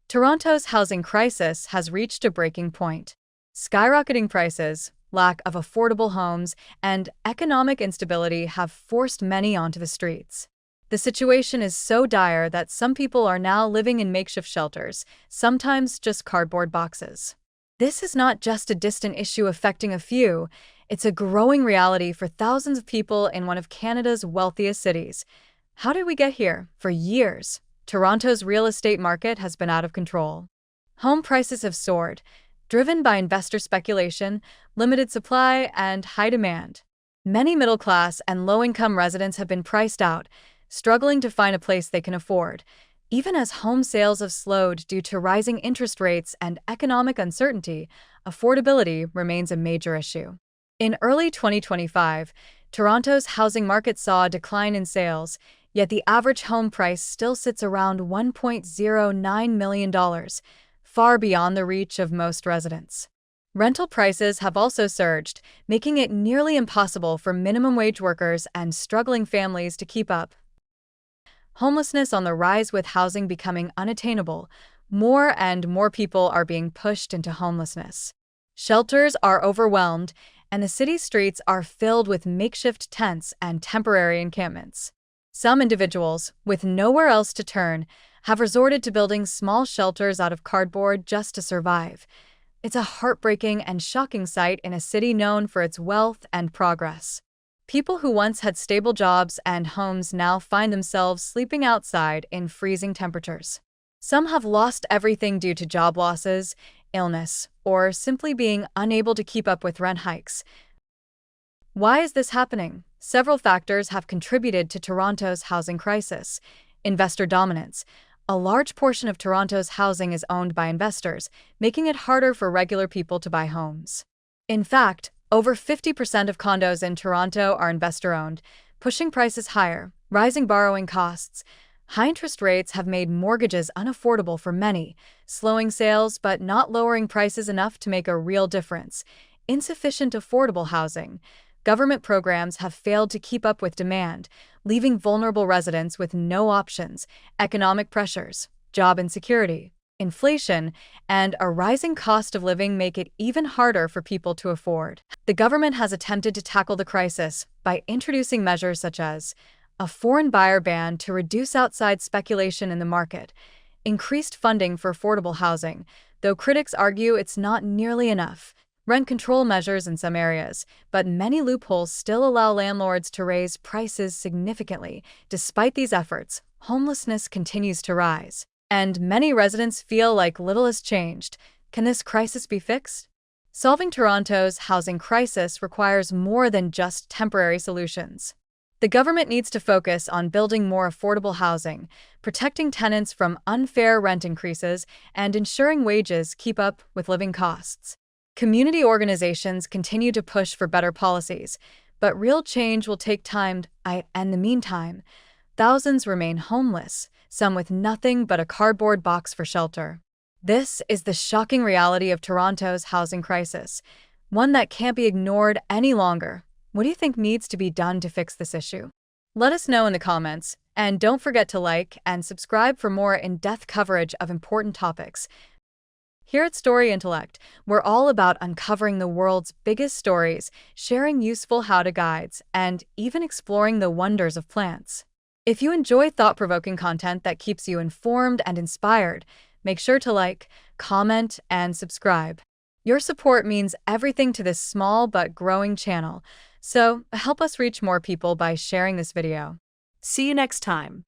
Toronto's housing crisis has reached a breaking point. Skyrocketing prices, lack of affordable homes, and economic instability have forced many onto the streets. The situation is so dire that some people are now living in makeshift shelters, sometimes just cardboard boxes. This is not just a distant issue affecting a few, it's a growing reality for thousands of people in one of Canada's wealthiest cities. How did we get here? For years, Toronto's real estate market has been out of control. Home prices have soared, driven by investor speculation, limited supply, and high demand. Many middle-class and low-income residents have been priced out, struggling to find a place they can afford. Even as home sales have slowed due to rising interest rates and economic uncertainty, affordability remains a major issue. In early 2025, Toronto's housing market saw a decline in sales, yet the average home price still sits around $1.09 million, far beyond the reach of most residents. Rental prices have also surged, making it nearly impossible for minimum wage workers and struggling families to keep up. Homelessness on the rise, with housing becoming unattainable. More and more people are being pushed into homelessness. Shelters are overwhelmed, and the city streets are filled with makeshift tents and temporary encampments. Some individuals, with nowhere else to turn, have resorted to building small shelters out of cardboard just to survive. It's a heartbreaking and shocking sight in a city known for its wealth and progress. People who once had stable jobs and homes now find themselves sleeping outside in freezing temperatures. Some have lost everything due to job losses, illness, or simply being unable to keep up with rent hikes. Why is this happening? Several factors have contributed to Toronto's housing crisis. Investor dominance. A large portion of Toronto's housing is owned by investors, making it harder for regular people to buy homes. In fact, over 50% of condos in Toronto are investor-owned, pushing prices higher. Rising borrowing costs. High interest rates have made mortgages unaffordable for many, slowing sales but not lowering prices enough to make a real difference. Insufficient affordable housing. Government programs have failed to keep up with demand, leaving vulnerable residents with no options. Economic pressures, job insecurity, inflation, and a rising cost of living make it even harder for people to afford. The government has attempted to tackle the crisis by introducing measures such as a foreign buyer ban to reduce outside speculation in the market, increased funding for affordable housing, though critics argue it's not nearly enough, rent control measures in some areas, but many loopholes still allow landlords to raise prices significantly. Despite these efforts, homelessness continues to rise, and many residents feel like little has changed. Can this crisis be fixed? Solving Toronto's housing crisis requires more than just temporary solutions. The government needs to focus on building more affordable housing, protecting tenants from unfair rent increases, and ensuring wages keep up with living costs. Community organizations continue to push for better policies, but real change will take time. In the meantime, thousands remain homeless, some with nothing but a cardboard box for shelter. This is the shocking reality of Toronto's housing crisis, one that can't be ignored any longer. What do you think needs to be done to fix this issue? Let us know in the comments, and don't forget to like and subscribe for more in-depth coverage of important topics. Here at Story Intellect, we're all about uncovering the world's biggest stories, sharing useful how-to guides, and even exploring the wonders of plants. If you enjoy thought-provoking content that keeps you informed and inspired, make sure to like, comment, and subscribe. Your support means everything to this small but growing channel, so help us reach more people by sharing this video. See you next time.